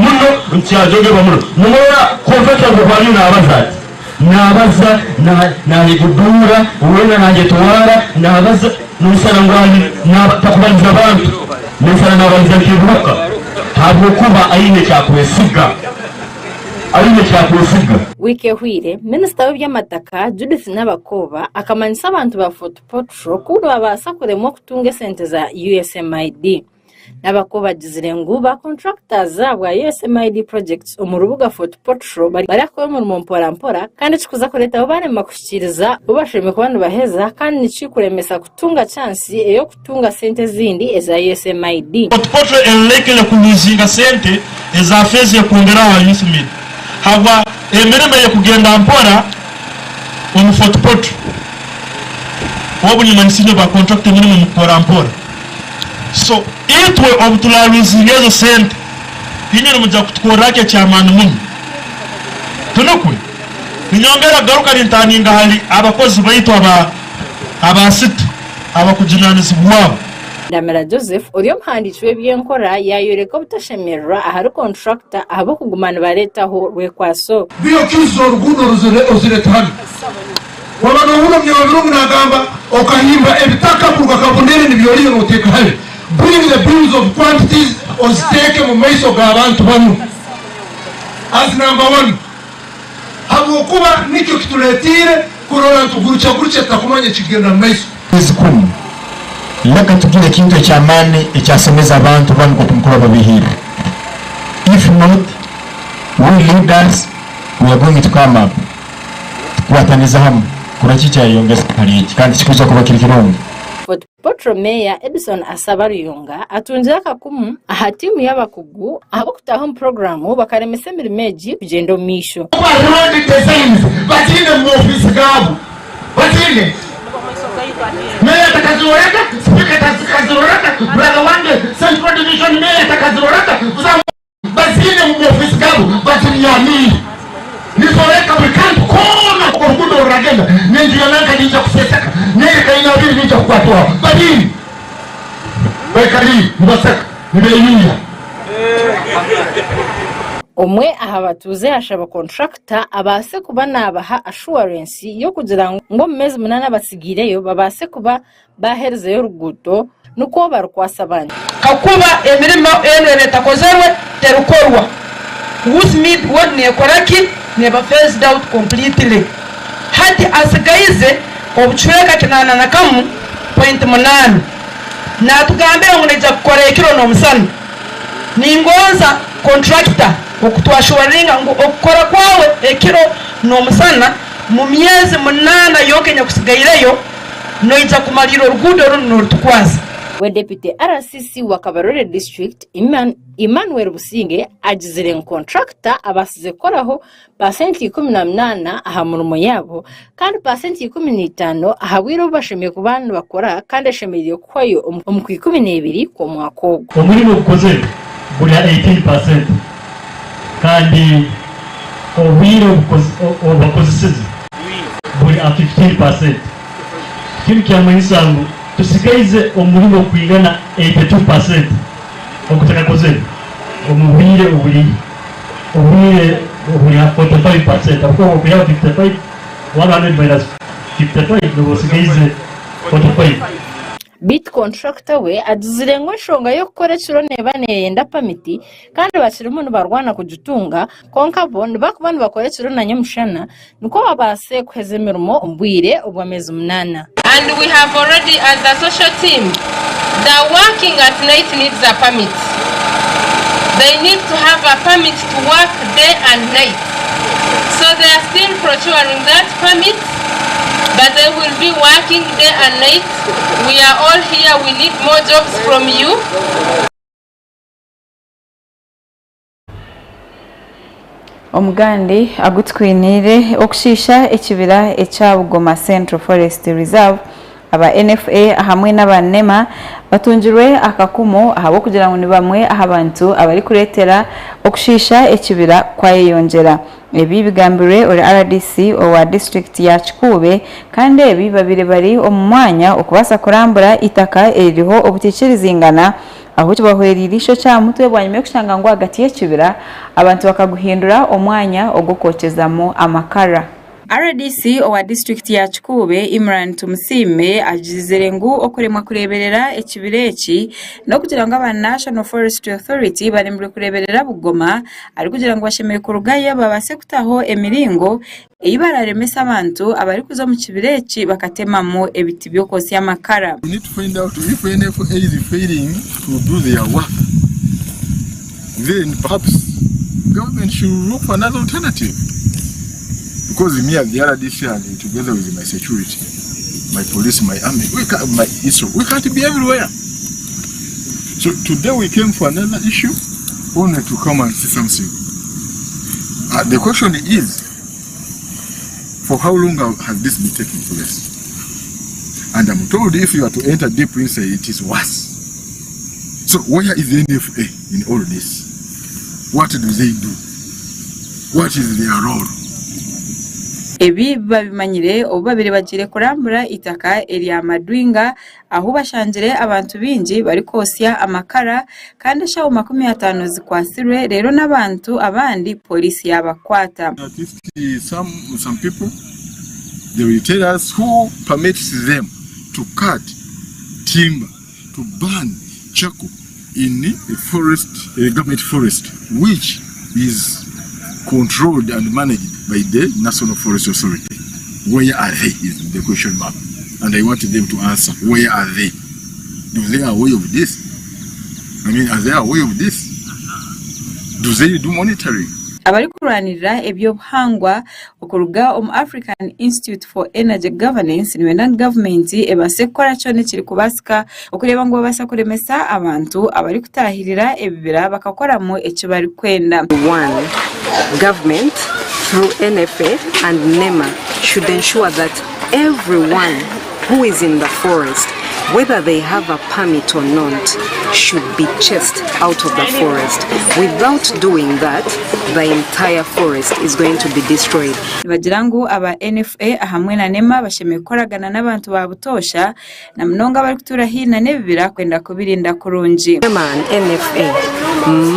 muno numura comfortable kwa ni nabazazi nabaza na igudura uwena nanjye twara nabaza nusana ngwani nabatakubaliza abantu nusana nabaliza kibuka ntabwo kuba ayine cyakwesiga wike hwire minister w'ibyamataka Judith Nabakoba akamanisa abantu ba Fort Portfolio kuba babasa kuremo kutunga sente za USMID nabako bagizire ngo ba contractors zabwa USMID projects umurubuga photo portrait bari akora mu mpora kandi cikuza kureta bane makushikiriza ubasheme ku bantu baheza kandi nikikuremesa kutunga chance eyo kutunga sente zindi eza USMID photo portrait elekele kumizinga sente eza feze kundera wa USMID haba emeremeye kugenda mpora mu photo portrait wabunye manisine ba contract muri mu mpora so itwe obutularuzingezo sente hinyere mujya kutworake cyamana munyu tunokwe ninyongera garuka rintaninga hali abakozi bayitwa abasita abakujinaniza bwabo Ndamera Joseph uriyo mhanditsi w'ebyenkora yayoreka butashemerwa ahari contractor ahabo kugumana baretaho rwekwaso biyo kizo rugundo ruziretani wabana huno mnyabiro munagamba okahimba ebitaka kuruka kabonere nibyoriyo noteka hali bring the bills of quantities oziteke mu maiso g'abantu banu as number 1 habukuba nicyo kituletire kurora tuguruca takumanye kigenda mu maiso izikumu laka tugire kintu ekyamani ekyasomeza abantu banu kumukura babihira if not we leaders we are going to come up kwataniza hamwe kurakicha yongeza kariye kandi kikuza kuba kirikirungi Meya Edison Asabariyunga atunjira kakumu ahatimu y'abakugu abo kutaho programu bakaremese mirimeji kugendo misho road designs batine mu office gabo batine meya takazoraka speaker takazoraka brother wange central division meya takazoraka batine mu office gabo batine yamini nisoreka bikantu kona kwa rukundo ragenda nenjira nanka ninja kuseseka neye kaina bili ninja kukwatoa badini bekari nibaseka nibeyuya omwe aha batuze ashaba contractor abase kuba nabaha assurance yo kugira ngo mezi munana basigireyo babase kuba bahereze yo ruguto nuko barukwasabanye kakuba emirimo ene takozerwe terukorwa USMID wone koraki never phased out completely hati asigayize obuchweka kinana nakamu point munana na tugambira ngo neja kukora ekiro no musana ningoza contractor okutwashuwaringa ngo okukora kwawe ekiro no musana mu myezi munana yokenya kusigayireyo noija kumalira orugudo runo rutukwaza we deputy RCC wa Kabarore district Emmanuel Businge agizire contractor abasize koraho pasenti 18 aha murumo yabo kandi pasenti 15 ahawiro bashemiye ku bantu bakora kandi ashemiriye kwayo umukwi 12 ko mwako umurimo ukoze buri 18% kandi obwiro obakoze buri 15% kintu kyamanyisa tusikaize omulimo kwingana 82% okutaka koze omubire obuli 45% akoko okuya 55 100 55 no sikaize 45 bit contractor we aduzire ngo shonga yo gukora kiro nebane yenda pamiti kandi bakiri umuntu barwana kujutunga konka bond bakubana bakora kiro na nyamushana nuko babase kwezemermo umbwire ubwamezi munana. And we have already, as a social team, the working at night needs a permit. They need to have a permit to work day and night. So they are still procuring that permit, but they will be working day and night. We are all here, we need more jobs from you. Omugandi agutwinire okushisha ekibira ekyabugoma Central Forest Reserve aba NFA hamwe n'abanema batunjirwe akakumo ahabo kugira ngo ni bamwe abantu abari kuretera okushisha ekibira kwayeyongera ebi bigambire ori RDC owa district ya Kikube kandi ebi babire bari omwanya okubasa kurambura itaka eriho obutikirizinga aho tubahweririsho cya mutwe bwanyuma kushanga ngo hagati y'ekibira abantu bakaguhindura omwanya ogukokezamo amakara. RDC owa district ya Chikube Imran Tumusime ajizere ngu okuremwa kureberera ekibireki no kugira ngo aba National Forestry Authority barembere kureberera Bugoma ari kugira ngo bashemeye ku rugaya babase kutaho emiringo ibararemesa abantu abari kuza mu kibireki bakatemamo ebiti byokosi y'amakara. We need to find out if NFA is failing to do their work. Then perhaps government should look for another alternative. Because me as the RDC and together with my security, my police, my army, we can't be everywhere. So today we came for another issue, only to come and see something. The question is, for how long has this been taking place? And I'm told if you are to enter deep inside, it is worse. So where is the NFA in all this? What do they do? What is their role? Ebi babimanyire obabere bagire kurambura itaka eri Madwinga aho bashanjire abantu bingi bari kosya amakara kandi shawo 50 zikwasirwe rero n'abantu abandi polisi yabakwata. Some people they will tell us who permits them to cut timber, to burn charcoal in a forest, a government forest, which is controlled and managed by the National Forest Authority. Where are they is the question mark. And I want them to answer, where are they? Do they are aware of this? I mean, are they aware of this? Do they do monitoring? Abari kuranira ebyo buhangwa okuruga African Institute for Energy Governance niwe na government ebase kora cyone kiri kubasika okureba ngo babasa kuremesa abantu abari kutahirira ebibira bakakoramo ecyo bari kwenda. One, government through NFA and NEMA should ensure that everyone who is in the forest, whether they have a permit or not, should be chased out of the forest. Without doing that, the entire forest is going to be destroyed. Bagirango aba NFA ahamwe na NEMA bashemeye koragana n'abantu babutosha na mnonga bari kutura hina nebibira kwenda kubirinda kurunji. NEMA and NFA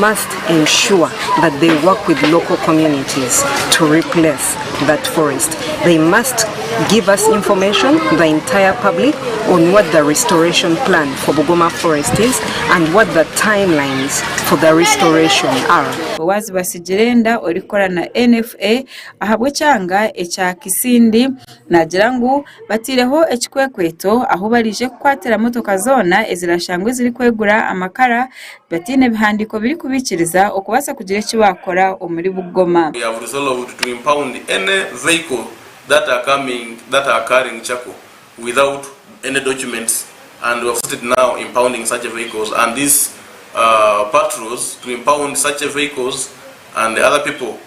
must ensure that they work with local communities to replace that forest. They must give us information, the entire public, on what the restoration plan for Bugoma Forest is and what the timelines for the restoration are. Wazi basijirenda orikora na NFA ahabwe cyanga echa Kisindi na Jirangu batireho ekikwekweto aho barije kwatera motoka zona ezirashangwe ziri kwegura amakara batine bihandiko biri kubikiriza okubasa kugira icyo bakora omuri Bugoma. We have resolved to impound any vehicle that are carrying charcoal without any documents, and we have started now impounding such vehicles, and these patrols to impound such vehicles and the other people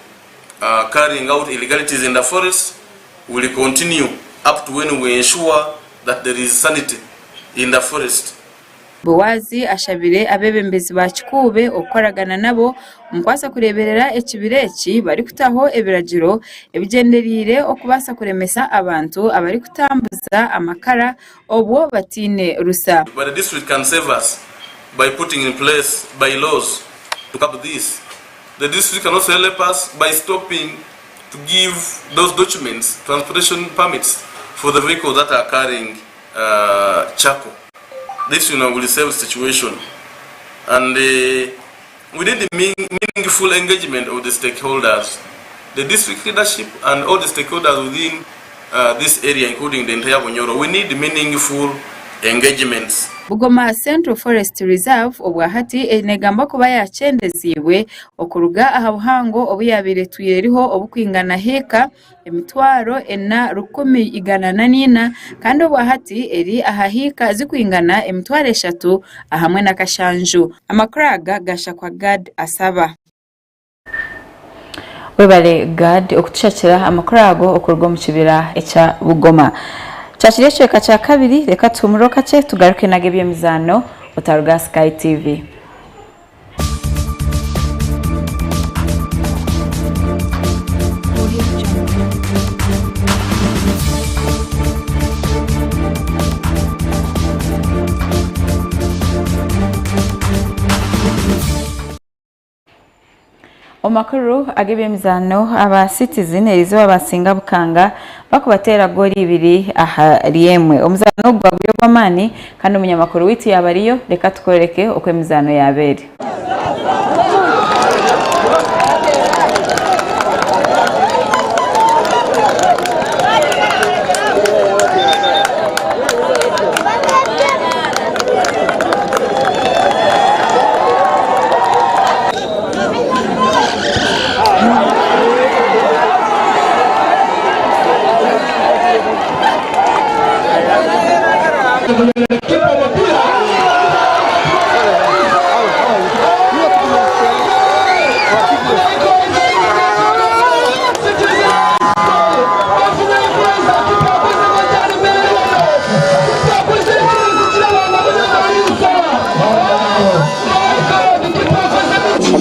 carrying out illegalities in the forest will continue up to when we ensure that there is sanity in the forest. Buwazi ashabire abebembezi ba Chikube okoragana nabo umkwasa kureberera ekibireki bari kutaho ebiragiro ebigenderire okubasa kuremesa abantu abari kutambuza amakara obwo batine rusa. But the district can save us by putting in place bylaws to cover this. The district can also help us by stopping to give those documents, transportation permits for the vehicles that are carrying charcoal. This will save the situation, and we need the meaningful engagement of the stakeholders, the district leadership and all the stakeholders within this area, including the entire Bunyoro. We need meaningful engagements. Bugoma Central Forest Reserve obwahati enegamba kuba yachendeziwe okuruga ahabuhango obuyabire tuyeriho obukwingana heka emitwaro ena 114 kandi obwahati eri ahahika zikwingana emitwaro 3 ahamwe na kashanju. Amakuraga gasha kwa God asaba webale God okutushakira amakurago okurwa mu kibira echa Bugoma. Chachire chweka cha kabiri reka tumuroka che tugaruke nage byemizano utaruga Sky TV. Amakuru agebemizano aba citizen erizo abasinga bukanga bakubatera goli ibiri aha riemwe omuzano gwabuyobamani kandi umunyamakuru witi yabariyo reka tukoreke okwemizano yabere.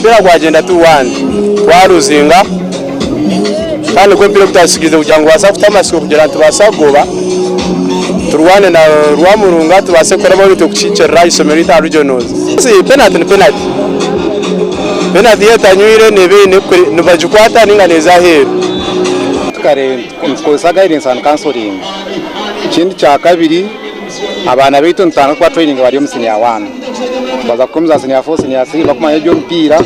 Mpira gwagenda tu wandi waruzinga kandi ko mpira kutasikirize kugira ngo basafite amasiko kugira ngo tubasagoba turwane na rwamurunga tubase koramo bito kucicera isomero itarujonoza si penalty yetanyuire nebene nubajukwata ninganeza hero tukare kosaga irinsan counseling ikindi cya kabiri abana bito ntanga kwa training bari mu senior 1 baza kumza senior 4 senior 3 bakumanya byo mpira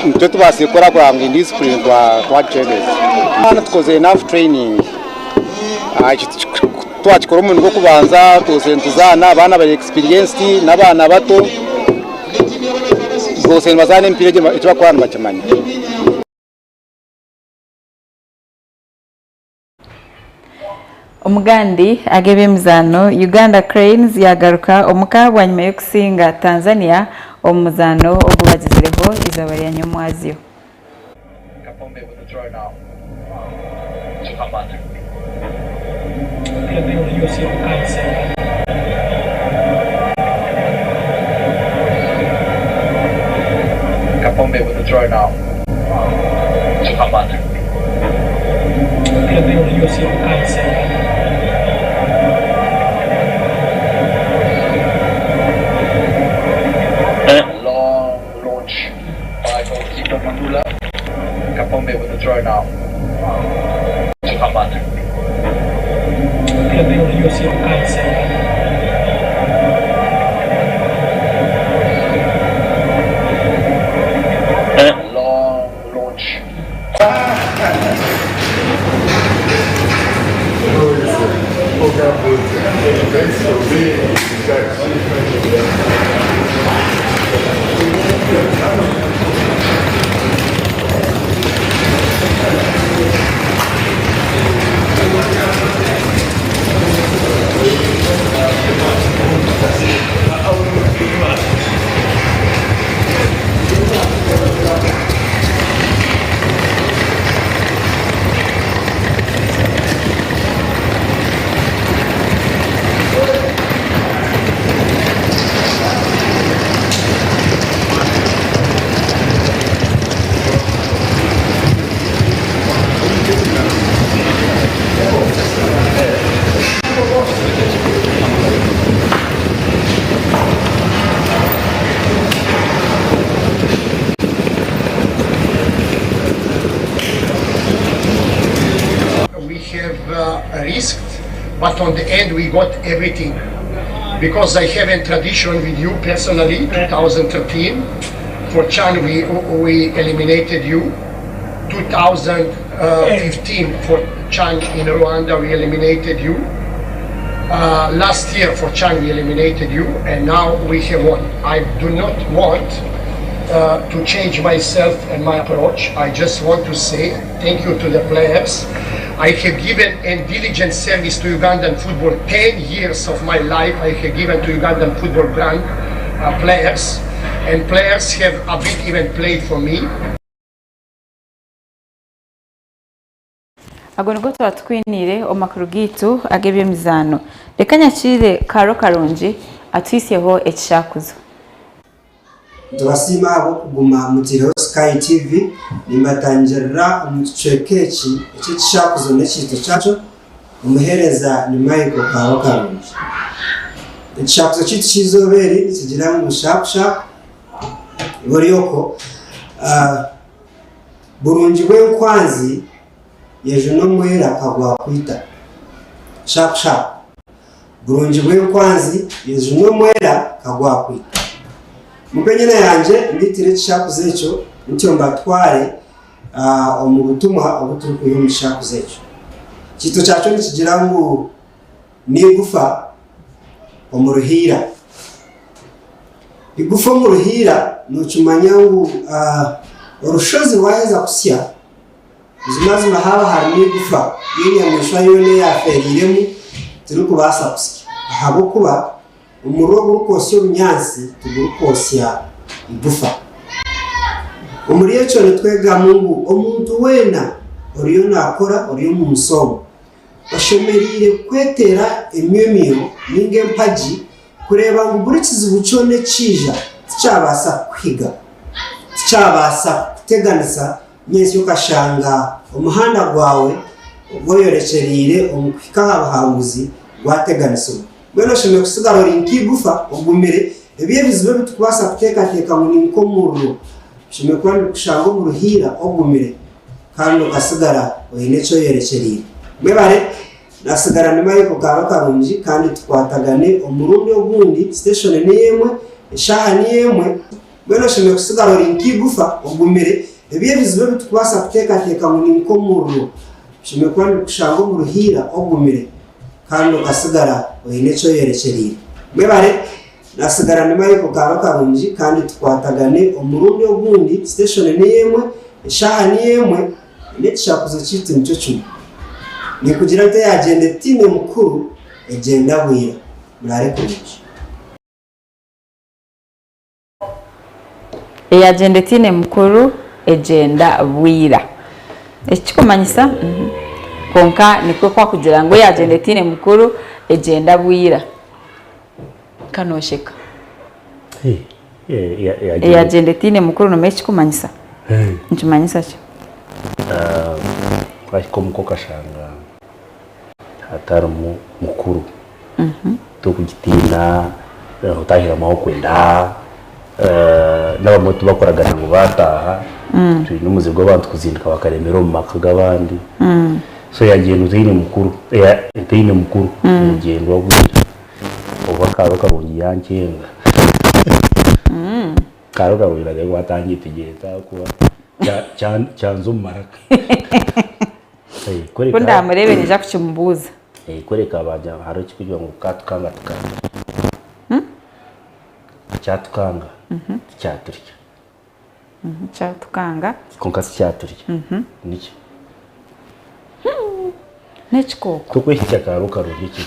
ntwe tubasekora kwa discipline kwa trainers hano tukoze enough training twakikora umuntu go kubanza tuzana abana bari experienced n'abana bato bose bazane mpira icyo bakora bakimanya. Umugandi agebemizano Uganda Cranes yagaruka omukabwa nyuma yo kusinga Tanzania omuzano ogubagizireho izabari ya nyomwaziyo. Kapombe with the throw now. Kapombe with the throw now. Long launch by goalkeeper Mandula. Kapombe with the throw now. Long launch. Risked, but on the end we got everything because I have a tradition with you personally. 2013 for Chan we eliminated you. 2015 for Chan in Rwanda we eliminated you. Last year for Chan we eliminated you, and now we have won. I do not want to change myself and my approach. I just want to say thank you to the players. I have given a diligent service to Ugandan football. 10 years of my life I have given to Ugandan football brand players, and players have a bit even played for me. Agonego twatwinire Amakuru gitu agebemizano reka nyakire Karo Karonji atwisyeho ekishakuzo. Turasima abo kuguma mutiro Sky TV nimbatangira umucekechi icyo kishakuzo n'ekito cyacu umuhereza nyuma y'iko Karo Karonji. Ekishakuzo cyitwa kizoberi kigira mu shapsha boriyoko burungi bw'enkwanzi yejo n'omwera kagwa kwita shap burungi bw'enkwanzi yejo n'omwera kagwa kwita mupenyena yanje nditire kishakuze ekyo ntyo mbatware omu butumwa obuturi kuyo mu kishakuze ekyo kito kyacho nikigira ngu nigufa omu ruhira igufa omu ruhira nokimanya ngu orushozi waheza kusya zimazima haba harimu igufa y'inyamishwa yona yaferiremu turi kubasa kusya ahabwokuba omuriro gurukosya obunyansi tugurukosya igufa omuri ekyo nitwegamu ngu omuntu weena oriyo nakora oriyo mu musomo bashemerire kwetera emyemyo ninga empagi kureba ngu buri kizibu kyona ekija tikyabasa kuhiga tikyabasa kuteganisa nyesi ukashanga umuhanda gwawe gwoyorekerire omukuhika abahanguzi gwateganisibwa bwena oshemeye kusigara ori nk'igufa ogumire ebyo ebizibu bitukubasa kuteekateeka ngu ninkomuriro oshemeye kuba ndikushanga omu ruhiira ogumire kandi okasigara oine ekyoyerekerire mwebare nasigara ni Michael kaba karungi kandi tukwatagane omurundi ogundi station ni yemwe eshaha ni yemwe bwena oshemeye kusigara ori nk'igufa ogumire ebyo ebizibu bitukubasa kuteekateeka ngu ninkomuriro oshemeye kuba ndikushanga omu ruhiira ogumire kandi okasigara oine ekyoyerekerire mwebare nasigara ni Michael kaba karungi kandi tukwatagane omurundi ogundi station ni yemwe eshaha ni yemwe n'ekishakuzo kitu nicyo kimwe nikugira nti yagenda etine mukuru egenda bwira murare kurungi eyagenda etine mukuru egenda bwira ekikumanyisa konka nikwe kwa kugira ngo yagenda etine mukuru egenda bwira kanosheka eyagenda etine mukuru no mekikumanyisa nkimanyisa kyo twashikomuko kashanga hatari mukuru tukugitina utahira amaboko enda n'abamoto bakoraga ngo bataha turi n'umuzigo abantu kuzinduka bakaremera mu maka g'abandi so yagenda utine mukuru etine mukuru yagenda wabwira uba karo karungi yankenga karo karungi rero watangiye tugenda kuba cyanzo maraka kunda murebere ja kukimubuza koreka abajya haro kikugira ngo katukanga tukanga cyatukanga cyaturya cyatukanga konka cyaturya niki nechiko tukwihita karo karungi iki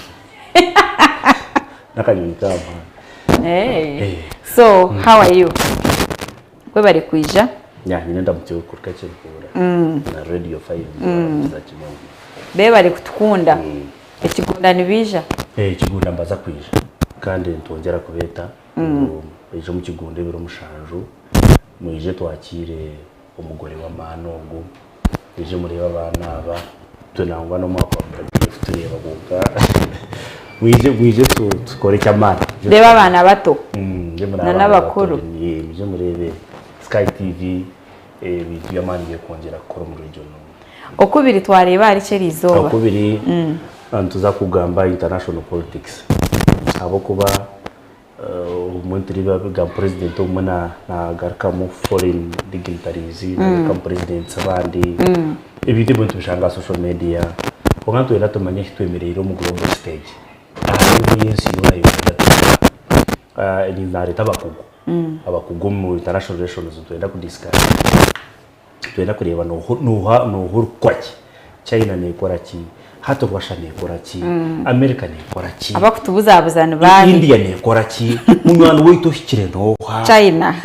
nakanyoni kama so how are you kwe bari kwija nyine ndamutse kurka cyekura na radio 5 za kimonge be bari kutukunda ekigunda nibija ekigunda mbaza kwija kandi ntongera kubeta ejo mu kigunda biro mushanju mwije twakire umugore wa Manongo ejo mureba abana aba tunangwa no mwaka tureba guka mwije tukore cyamana reba abana bato n'abakuru mwije murebe Sky TV bitu yamangiye kongera gukora mu region okubiri twareba ari cerizoba okubiri antuza kugamba international politics abo kuba umuntu riba biga president umuna na garka mu foreign dignitaries na president abandi ibindi bintu bishanga social media onganto era tumanye twemerera mu global stage aho yensi yona yona ni nare tabakugo abakugo mu international relations twenda kudiscuss twenda kureba no kwaki China ne ikora ki hato Russia ne ikora ki America ne ikora ki abakutubuzabuzana bani India ne ikora ki munwana wito hikire noha China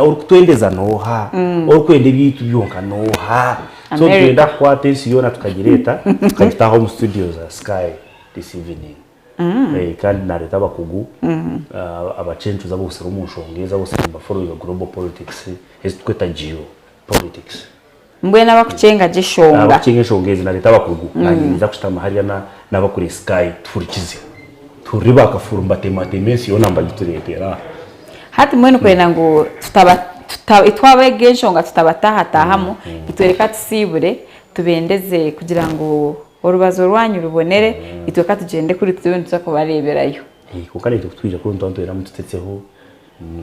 oru twendeza noha oru kwende bitu byonka noha so twenda kwa tension na tukagireta tukagita home studios za Sky this evening kandi nareta abakugu abacencuza bose rumushongeza bose mbaforo ya global politics tweta geopolitics mbwena bakucenga gishonga abacenga shongeza nareta abakugu nanyiza kushitama hariya n'abakuri Sky turikize turiba kafurumba tematimensi yo namba gituretera hati mwene kwena ngo itwabe genshonga tutabatahatahamu itwereka tsibure tubendeze kugira ngo urubazo rwanyu rubonere itweka tugende kuri tubindi tuzakubareberayo kuko ari twije ko ntonto era mutetseho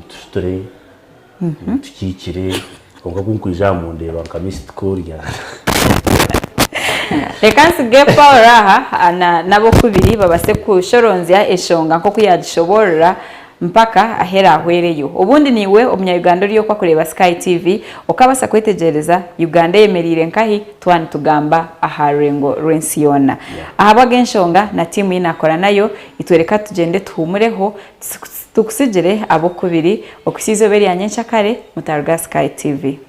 tutore tukikire konga kunkwija mu ndeba nkamisi tkorya reka nsige Paul raha nabo kubiri babase kushoronzya eshonga nko kuyadishoborera mpaka ahera ahwereyo ubundi niwe umunya-Uganda uriyo kwa kureba Sky TV ukabasa kwitegereza Uganda yemerire nkahi twani tugamba aharengo Rensiona ahaba genshonga na timu inakora nayo itwereka tugende tuhumureho tukusigire abo kubiri okusizo beri yanyencha kare mutarga Sky TV.